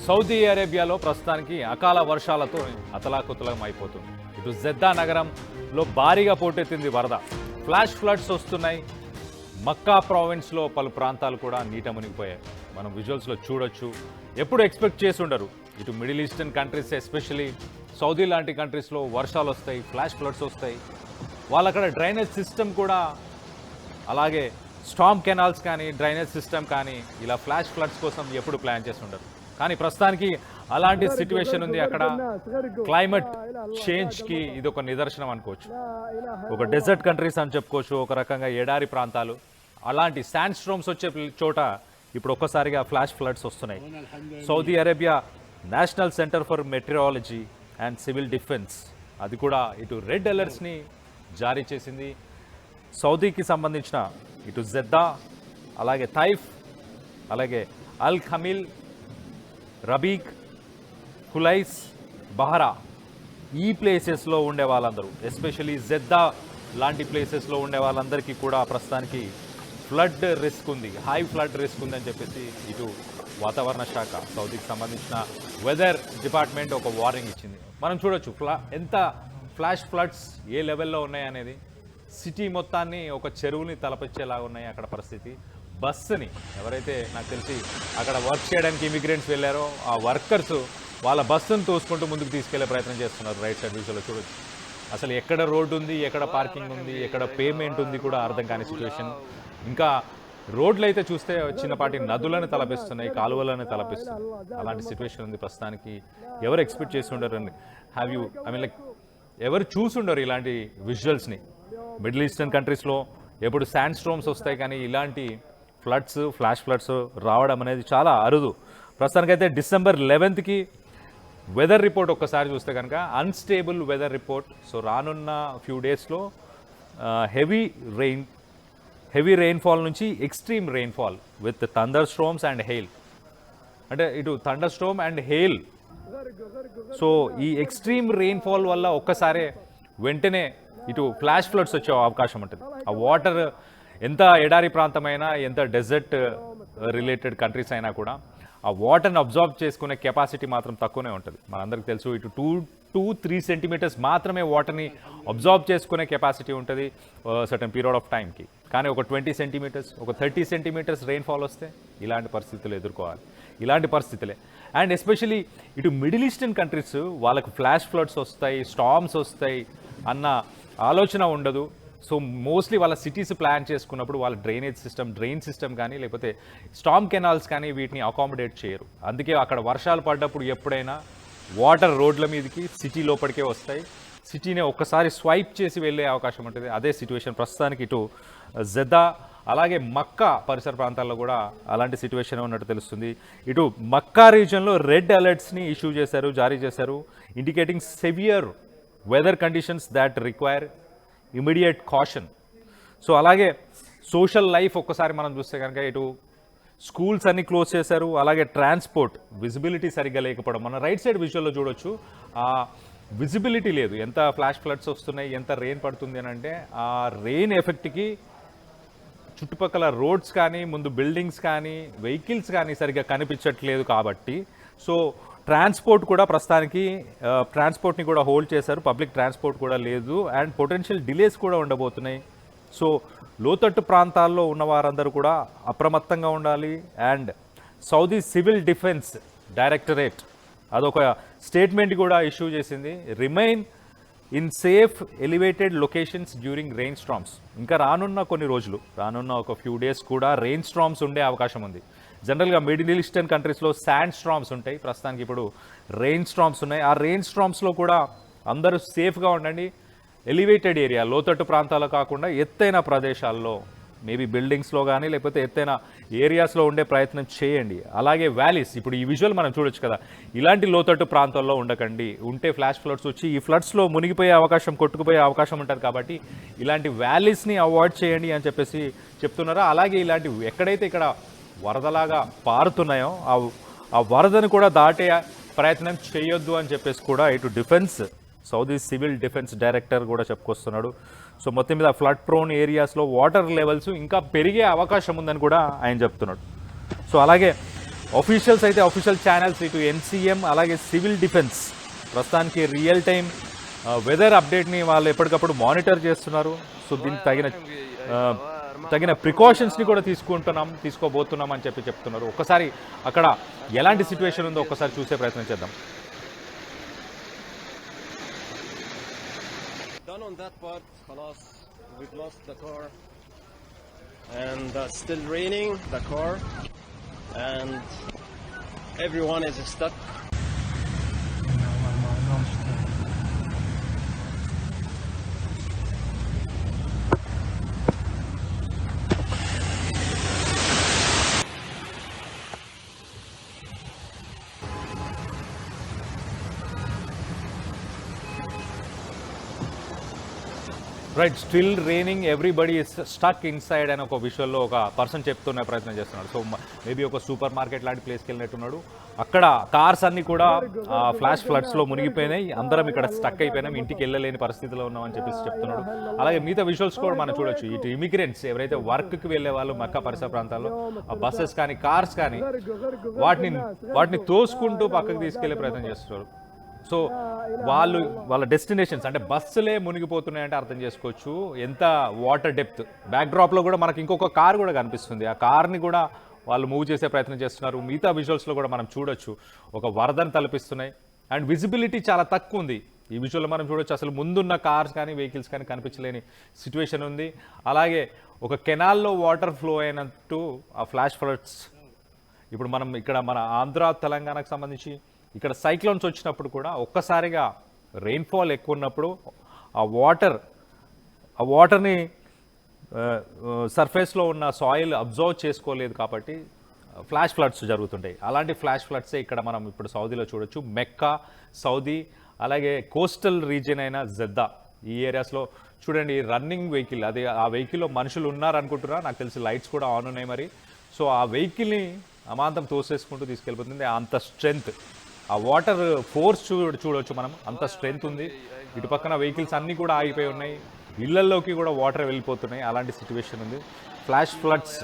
Saudi అరేబియాలో ప్రస్తుతానికి అకాల వర్షాలతో అతలాకుతలం అయిపోతుంది. ఇటు జెద్దా నగరంలో భారీగా పోటెత్తింది వరద. ఫ్లాష్ ఫ్లడ్స్ వస్తున్నాయి. మక్కా ప్రావిన్స్లో పలు ప్రాంతాలు కూడా నీట మునిగిపోయాయి. మనం విజువల్స్లో చూడొచ్చు. ఎప్పుడు ఎక్స్పెక్ట్ చేసి ఉండరు. ఇటు middle eastern countries especially Saudi లాంటి కంట్రీస్లో వర్షాలు వస్తాయి, ఫ్లాష్ ఫ్లడ్స్ వస్తాయి. వాళ్ళక్కడ డ్రైనేజ్ సిస్టమ్ కూడా, అలాగే స్టామ్ కెనాల్స్ కానీ డ్రైనేజ్ సిస్టమ్ కానీ ఇలా ఫ్లాష్ ఫ్లడ్స్ కోసం ఎప్పుడు ప్లాన్ చేసి ఉండరు. కానీ ప్రస్తుతానికి అలాంటి సిచ్యువేషన్ ఉంది అక్కడ. క్లైమేట్ చేంజ్కి ఇది ఒక నిదర్శనం అనుకోవచ్చు. ఒక డెజర్ట్ కంట్రీస్ అని చెప్పుకోవచ్చు, ఒక రకంగా ఎడారి ప్రాంతాలు. అలాంటి శాండ్ స్ట్రోమ్స్ వచ్చే చోట ఇప్పుడు ఒక్కసారిగా ఫ్లాష్ ఫ్లడ్స్ వస్తున్నాయి. Saudi Arabia national centre for meteorology and civil defence అది కూడా ఇటు రెడ్ అలర్ట్స్ని జారీ చేసింది. సౌదీకి సంబంధించిన ఇటు జెద్దా, అలాగే తైఫ్, అలాగే అల్ ఖమీల్, రబీక్, హులైస్, బహరా ఈ ప్లేసెస్లో ఉండే వాళ్ళందరూ, ఎస్పెషలీ జెద్దా లాంటి ప్లేసెస్లో ఉండే వాళ్ళందరికీ కూడా ప్రస్తుతానికి ఫ్లడ్ రిస్క్ ఉంది, హై ఫ్లడ్ రిస్క్ ఉందని చెప్పేసి ఇటు వాతావరణ శాఖ, సౌదీకి సంబంధించిన వెదర్ డిపార్ట్మెంట్ ఒక వార్నింగ్ ఇచ్చింది. మనం చూడొచ్చు ఎంత ఫ్లాష్ ఫ్లడ్స్ ఏ లెవెల్లో ఉన్నాయనేది. సిటీ మొత్తాన్ని ఒక చెరువుని తలపించేలాగా ఉన్నాయి అక్కడ పరిస్థితి. బస్సుని ఎవరైతే నాకు తెలిసి అక్కడ వర్క్ చేయడానికి ఇమిగ్రెంట్స్ వెళ్ళారో ఆ వర్కర్స్ వాళ్ళ బస్సును తోసుకుంటూ ముందుకు తీసుకెళ్లే ప్రయత్నం చేస్తున్నారు. రైట్ సైడ్ విషయంలో చూడొచ్చు. అసలు ఎక్కడ రోడ్డు ఉంది, ఎక్కడ పార్కింగ్ ఉంది, ఎక్కడ పేమెంట్ ఉంది కూడా అర్థం కాని సిచ్యువేషన్. ఇంకా రోడ్లు అయితే చూస్తే చిన్నపాటి నదులను తలపిస్తున్నాయి, కాలువలను తలపిస్తున్నాయి. అలాంటి సిచ్యువేషన్ ఉంది ప్రస్తుతానికి. ఎవరు ఎక్స్పెక్ట్ చేసి ఉండరండి. ఎవరు చూసుండరు ఇలాంటి విజువల్స్ని. మిడిల్ ఈస్టర్న్ కంట్రీస్లో ఎప్పుడు శాండ్ స్ట్రోమ్స్ వస్తాయి, కానీ ఇలాంటి ఫ్లడ్స్, ఫ్లాష్ ఫ్లడ్స్ రావడం అనేది చాలా అరుదు. ప్రస్తుతానికైతే December 11th వెదర్ రిపోర్ట్ ఒక్కసారి చూస్తే కనుక అన్స్టేబుల్ వెదర్ రిపోర్ట్. సో రానున్న ఫ్యూ డేస్లో హెవీ రెయిన్ఫాల్ నుంచి extreme rainfall with thunder storms and hail. అంటే ఇటు thunder storm and hail. So ఈ ఎక్స్ట్రీమ్ రెయిన్ఫాల్ వల్ల ఒక్కసారే వెంటనే ఇటు ఫ్లాష్ ఫ్లడ్స్ వచ్చే అవకాశం ఉంటుంది. ఆ వాటర్ ఎంత ఎడారి ప్రాంతమైనా, ఎంత డెజర్ట్ రిలేటెడ్ కంట్రీస్ అయినా కూడా ఆ వాటర్ని అబ్జార్బ్ చేసుకునే కెపాసిటీ మాత్రం తక్కువనే ఉంటుంది. మనందరికీ తెలుసు ఇటు 2-3 సెంటీమీటర్స్ మాత్రమే వాటర్ని అబ్జార్బ్ చేసుకునే కెపాసిటీ ఉంటుంది సర్టన్ పీరియడ్ ఆఫ్ టైంకి. కానీ ఒక 20 సెంటీమీటర్స్, ఒక 30 సెంటీమీటర్స్ రెయిన్ఫాల్ వస్తే ఇలాంటి పరిస్థితులు ఎదుర్కోవాలి. ఇలాంటి పరిస్థితులే. అండ్ ఎస్పెషలీ ఇటు మిడిల్ ఈస్టర్న్ కంట్రీస్ వాళ్ళకు ఫ్లాష్ ఫ్లడ్స్ వస్తాయి, స్టార్మ్స్ వస్తాయి అన్న ఆలోచన ఉండదు. సో మోస్ట్లీ వాళ్ళ సిటీస్ ప్లాన్ చేసుకున్నప్పుడు వాళ్ళ డ్రైన్ సిస్టమ్ కానీ లేకపోతే స్టామ్ కెనాల్స్ కానీ వీటిని అకామిడేట్ చేయరు. అందుకే అక్కడ వర్షాలు పడ్డప్పుడు ఎప్పుడైనా వాటర్ రోడ్ల మీదకి సిటీ లోపలికే వస్తాయి. సిటీని ఒక్కసారి స్వైప్ చేసి వెళ్ళే అవకాశం ఉంటుంది. అదే సిచ్యువేషన్ ప్రస్తుతానికి ఇటు జెద్దా, అలాగే మక్కా పరిసర ప్రాంతాల్లో కూడా అలాంటి సిచ్యువేషన్ ఉన్నట్టు తెలుస్తుంది. ఇటు మక్కా రీజియన్లో రెడ్ అలర్ట్స్ని జారీ చేశారు, indicating severe weather conditions that require immediate caution. So అలాగే సోషల్ లైఫ్ ఒక్కసారి మనం చూస్తే కనుక ఇటు స్కూల్స్ అన్ని క్లోజ్ చేశారు, అలాగే ట్రాన్స్పోర్ట్ విజిబిలిటీ సరిగ్గా లేకపోవడం. మన రైట్ సైడ్ విజువల్లో చూడొచ్చు, ఆ విజిబిలిటీ లేదు. ఎంత ఫ్లాష్ ఫ్లడ్స్ వస్తున్నాయి, ఎంత రెయిన్ పడుతుంది అని అంటే ఆ రెయిన్ ఎఫెక్ట్కి చుట్టుపక్కల రోడ్స్ కానీ, ముందు బిల్డింగ్స్ కానీ, వెహికల్స్ కానీ సరిగ్గా కనిపించట్లేదు. కాబట్టి సో ట్రాన్స్పోర్ట్ కూడా ప్రస్తుతానికి ట్రాన్స్పోర్ట్ని కూడా హోల్డ్ చేశారు. పబ్లిక్ ట్రాన్స్పోర్ట్ కూడా లేదు అండ్ పొటెన్షియల్ డిలేస్ కూడా ఉండబోతున్నాయి. సో లోతట్టు ప్రాంతాల్లో ఉన్న వారందరూ కూడా అప్రమత్తంగా ఉండాలి. And Saudi civil defence directorate అదొక స్టేట్మెంట్ కూడా ఇష్యూ చేసింది. Remain in safe elevated locations during rain storms. ఇంకా రానున్న కొన్ని రోజులు, రానున్న ఒక ఫ్యూ డేస్ కూడా రెయిన్ స్టార్మ్స్ ఉండే అవకాశం ఉంది. జనరల్గా మిడిల్ ఈస్టర్న్ కంట్రీస్లో శాండ్ స్టార్మ్స్ ఉంటాయి, ప్రస్తుతానికి ఇప్పుడు రెయిన్ స్టార్మ్స్ ఉన్నాయి. ఆ రెయిన్ స్టార్మ్స్లో కూడా అందరూ సేఫ్గా ఉండండి. ఎలివేటెడ్ ఏరియా, లోతట్టు ప్రాంతాలు కాకుండా ఎత్తైన ప్రదేశాల్లో, మేబీ బిల్డింగ్స్లో కానీ లేకపోతే ఎత్తైన ఏరియాస్లో ఉండే ప్రయత్నం చేయండి. అలాగే వ్యాలీస్, ఇప్పుడు ఈ విజువల్ మనం చూడొచ్చు కదా, ఇలాంటి లోతట్టు ప్రాంతాల్లో ఉండకండి. ఉంటే ఫ్లాష్ ఫ్లడ్స్ వచ్చి ఈ ఫ్లడ్స్లో మునిగిపోయే అవకాశం, కొట్టుకుపోయే అవకాశం ఉంటుంది. కాబట్టి ఇలాంటి వ్యాలీస్ని అవాయిడ్ చేయండి అని చెప్పేసి చెప్తున్నారా. అలాగే ఇలాంటి ఎక్కడైతే ఇక్కడ వరదలాగా పారుతున్నాయో ఆ వరదను కూడా దాటే ప్రయత్నం చేయొద్దు అని చెప్పేసి కూడా ఇటు సౌదీ సివిల్ డిఫెన్స్ డైరెక్టర్ కూడా చెప్పుకొస్తున్నాడు. సో మొత్తం మీద ఫ్లడ్ ప్రోన్ ఏరియాస్లో వాటర్ లెవెల్స్ ఇంకా పెరిగే అవకాశం ఉందని కూడా ఆయన చెప్తున్నాడు. సో అలాగే ఆఫీషియల్స్ అయితే ఆఫీషియల్ ఛానల్స్ ఇటు ఎన్సీఎం అలాగే సివిల్ డిఫెన్స్ ప్రస్తుతానికి రియల్ టైం వెదర్ అప్డేట్ని వాళ్ళు ఎప్పటికప్పుడు మానిటర్ చేస్తున్నారు. సో దీనికి తగిన ప్రికాషన్స్ని కూడా తీసుకోబోతున్నాం అని చెప్తున్నారు. ఒక్కసారి అక్కడ ఎలాంటి సిచ్యువేషన్ ఉందో ఒక్కసారి చూసే ప్రయత్నం చేద్దాం. On that part, خلاص, we've lost the car, and still raining the car, and everyone is stuck. Right, still raining, everybody is stuck inside అని ఒక విషయంలో ఒక పర్సన్ చెప్తున్న ప్రయత్నం చేస్తున్నాడు. సో మేబీ ఒక సూపర్ మార్కెట్ లాంటి ప్లేస్కి వెళ్ళినట్టున్నాడు. అక్కడ కార్స్ అన్నీ కూడా ఫ్లాష్ ఫ్లడ్స్లో మునిగిపోయినాయి, అందరం ఇక్కడ స్టక్ అయిపోయినాం, ఇంటికి వెళ్ళలేని పరిస్థితిలో ఉన్నామని చెప్తున్నాడు. అలాగే మిగతా విజువల్స్ కూడా మనం చూడొచ్చు. ఇటు ఇమిగ్రెంట్స్ ఎవరైతే వర్క్కి వెళ్ళే వాళ్ళు మక్కా పరిసర ప్రాంతాల్లో ఆ బస్సెస్ కానీ కార్స్ కానీ వాటిని తోసుకుంటూ పక్కకు తీసుకెళ్లే ప్రయత్నం చేస్తున్నారు. సో వాళ్ళ డెస్టినేషన్స్ అంటే బస్సులే మునిగిపోతున్నాయంటే అర్థం చేసుకోవచ్చు ఎంత వాటర్ డెప్త్. బ్యాక్డ్రాప్లో కూడా మనకి ఇంకొక కార్ కూడా కనిపిస్తుంది. ఆ కార్ని కూడా వాళ్ళు మూవ్ చేసే ప్రయత్నం చేస్తున్నారు. మిగతా విజువల్స్లో కూడా మనం చూడొచ్చు ఒక వరదను తలపిస్తున్నాయి. అండ్ విజిబిలిటీ చాలా తక్కువ ఉంది. ఈ విజువల్లో మనం చూడొచ్చు అసలు ముందున్న కార్స్ కానీ వెహికల్స్ కానీ కనిపించలేని సిచ్యువేషన్ ఉంది. అలాగే ఒక కెనాల్లో వాటర్ ఫ్లో అయినట్టు ఆ ఫ్లాష్ ఫ్లడ్స్. ఇప్పుడు మనం ఇక్కడ మన ఆంధ్ర తెలంగాణకు సంబంధించి ఇక్కడ సైక్లోన్స్ వచ్చినప్పుడు కూడా ఒక్కసారిగా రెయిన్ఫాల్ ఎక్కువ ఉన్నప్పుడు ఆ వాటర్ని సర్ఫేస్లో ఉన్న సాయిల్ అబ్జర్వ్ చేసుకోలేదు కాబట్టి ఫ్లాష్ ఫ్లడ్స్ జరుగుతుంటాయి. అలాంటి ఫ్లాష్ ఫ్లడ్సే ఇక్కడ మనం ఇప్పుడు సౌదీలో చూడొచ్చు. మెక్కా, సౌదీ, అలాగే కోస్టల్ రీజియన్ అయిన జెద్దా ఈ ఏరియాస్లో చూడండి రన్నింగ్ వెహికల్. అది ఆ వెహికల్లో మనుషులు ఉన్నారనుకుంటున్నా, నాకు తెలిసి లైట్స్ కూడా ఆన్ ఉన్నాయి మరి. సో ఆ వెహికల్ని అమాంతం తోసేసుకుంటూ తీసుకెళ్ళిపోతుంది. అంత స్ట్రెంగ్త్, ఆ వాటర్ ఫోర్స్ చూడవచ్చు మనం, అంత స్ట్రెంగ్త్ ఉంది. ఇటు పక్కన వెహికల్స్ అన్నీ కూడా ఆగిపోయి ఉన్నాయి, ఇళ్లల్లోకి కూడా వాటర్ వెళ్ళిపోతున్నాయి. అలాంటి సిచ్యువేషన్ ఉంది. ఫ్లాష్ ఫ్లడ్స్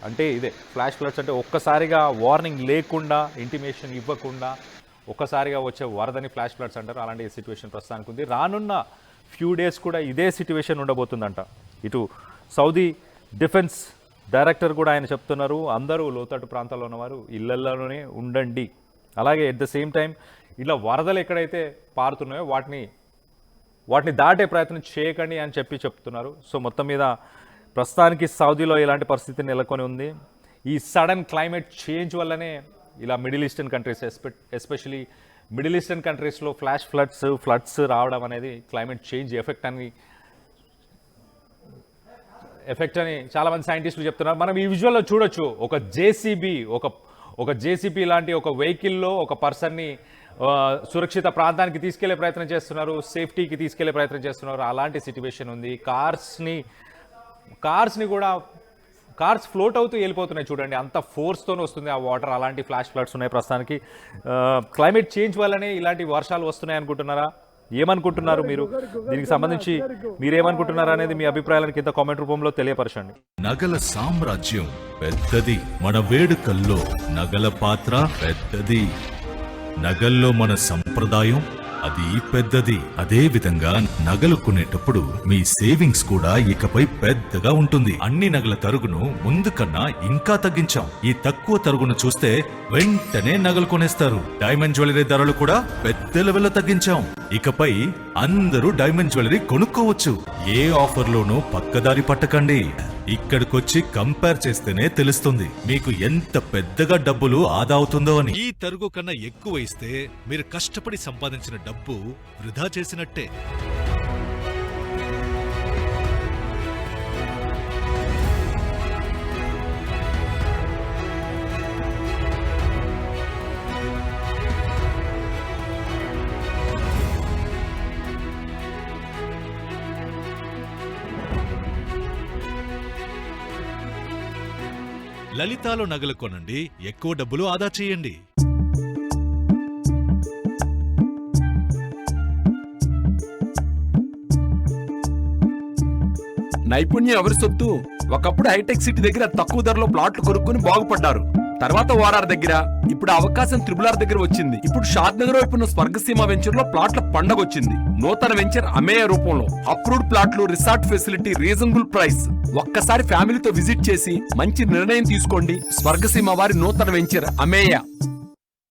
అంటే ఇదే. ఫ్లాష్ ఫ్లడ్స్ అంటే ఒక్కసారిగా వార్నింగ్ లేకుండా, ఇంటిమేషన్ ఇవ్వకుండా ఒక్కసారిగా వచ్చే వరదని ఫ్లాష్ ఫ్లడ్స్ అంటారు. అలాంటి సిచ్యువేషన్ ప్రస్తుతానికి ఉంది. రానున్న ఫ్యూ డేస్ కూడా ఇదే సిచ్యువేషన్ ఉండబోతుందంట. ఇటు సౌదీ డిఫెన్స్ డైరెక్టర్ కూడా ఆయన చెప్తున్నారు, అందరూ లోతట్టు ప్రాంతాల్లో ఉన్నవారు ఇళ్లల్లోనే ఉండండి. అలాగే ఎట్ ద సేమ్ టైం ఇలా వరదలు ఎక్కడైతే పారుతున్నాయో వాటిని దాటే ప్రయత్నం చేయకండి అని చెప్తున్నారు. సో మొత్తం మీద ప్రస్తుతానికి సౌదీలో ఇలాంటి పరిస్థితి నెలకొని ఉంది. ఈ సడన్ క్లైమేట్ చేంజ్ వల్లనే ఇలా middle eastern countries, especially middle eastern కంట్రీస్లో ఫ్లడ్స్ రావడం అనేది క్లైమేట్ చేంజ్ ఎఫెక్ట్ అని చాలామంది సైంటిస్టులు చెప్తున్నారు. మనం ఈ విజువల్లో చూడొచ్చు ఒక జేసీబీ లాంటి ఒక వెహికల్లో ఒక పర్సన్ని సురక్షిత ప్రాంతానికి తీసుకెళ్లే ప్రయత్నం చేస్తున్నారు, సేఫ్టీకి తీసుకెళ్లే ప్రయత్నం చేస్తున్నారు. అలాంటి సిచ్యువేషన్ ఉంది. కార్స్ని కూడా కార్స్ ఫ్లోట్ అవుతూ వెళ్ళిపోతున్నాయి చూడండి, అంత ఫోర్స్తోనే వస్తుంది ఆ వాటర్. అలాంటి ఫ్లాష్ ఫ్లడ్స్ ఉన్నాయి ప్రస్తుతానికి. క్లైమేట్ చేంజ్ వల్లనే ఇలాంటి వర్షాలు వస్తున్నాయి అనుకుంటున్నారా? ఏమనుకుంటున్నారు మీరు? దీనికి సంబంధించి మీరేమనుకుంటున్నారు అనేది మీ అభిప్రాయాలను కింద కామెంట్ రూపంలో తెలియపరచండి. నగల సామ్రాజ్యం పెద్దది, మన వేడుకల్లో నగల పాత్ర పెద్దది, నగల్లో మన సంప్రదాయం అది పెద్దది. అదే విధంగా నగలు కొనేటప్పుడు మీ సేవింగ్స్ కూడా ఇకపై పెద్దగా ఉంటుంది. అన్ని నగల తరుగును ముందు కన్నా ఇంకా తగ్గించాం. ఈ తక్కువ తరుగును చూస్తే వెంటనే నగలు కొనేస్తారు. డైమండ్ జ్యువెలరీ ధరలు కూడా పెద్ద లెవెల్లో తగ్గించాం. ఇకపై అందరూ డైమండ్ జ్యువెలరీ కొనుక్కోవచ్చు. ఏ ఆఫర్లోనూ పక్కదారి పట్టకండి. ఇక్కడికొచ్చి కంపేర్ చేస్తేనే తెలుస్తుంది మీకు ఎంత పెద్దగా డబ్బులు ఆదా అవుతుందో అని. ఈ తరుగు కన్నా ఎక్కువ ఇస్తే మీరు కష్టపడి సంపాదించిన డబ్బు వృధా చేసినట్టే. లలితాలో నగలు కొనండి, ఎక్కువ డబ్బులు ఆదా చేయండి. నైపుణ్యం ఎవరి సొత్తు? ఒకప్పుడు హైటెక్ సిటీ దగ్గర తక్కువ ధరలో ప్లాట్లు కొనుక్కుని బాగుపడ్డారు. తర్వాత ఓఆర్ఆర్ దగ్గర, ఇప్పుడు అవకాశం త్రిబుల్ దగ్గర వచ్చింది. ఇప్పుడు షాద్ నగర్ వైపు ఉన్న స్వర్గసీమ వెంచర్ లో ప్లాట్ల పండగ వచ్చింది. నూతన వెంచర్ అమేయ రూపంలో అప్రూవ్డ్ ప్లాట్లు, రిసార్ట్ ఫెసిలిటీ, రీజనబుల్ ప్రైస్. ఒక్కసారి ఫ్యామిలీతో విజిట్ చేసి మంచి నిర్ణయం తీసుకోండి. స్వర్గసీమ వారి నూతన వెంచర్ అమేయ.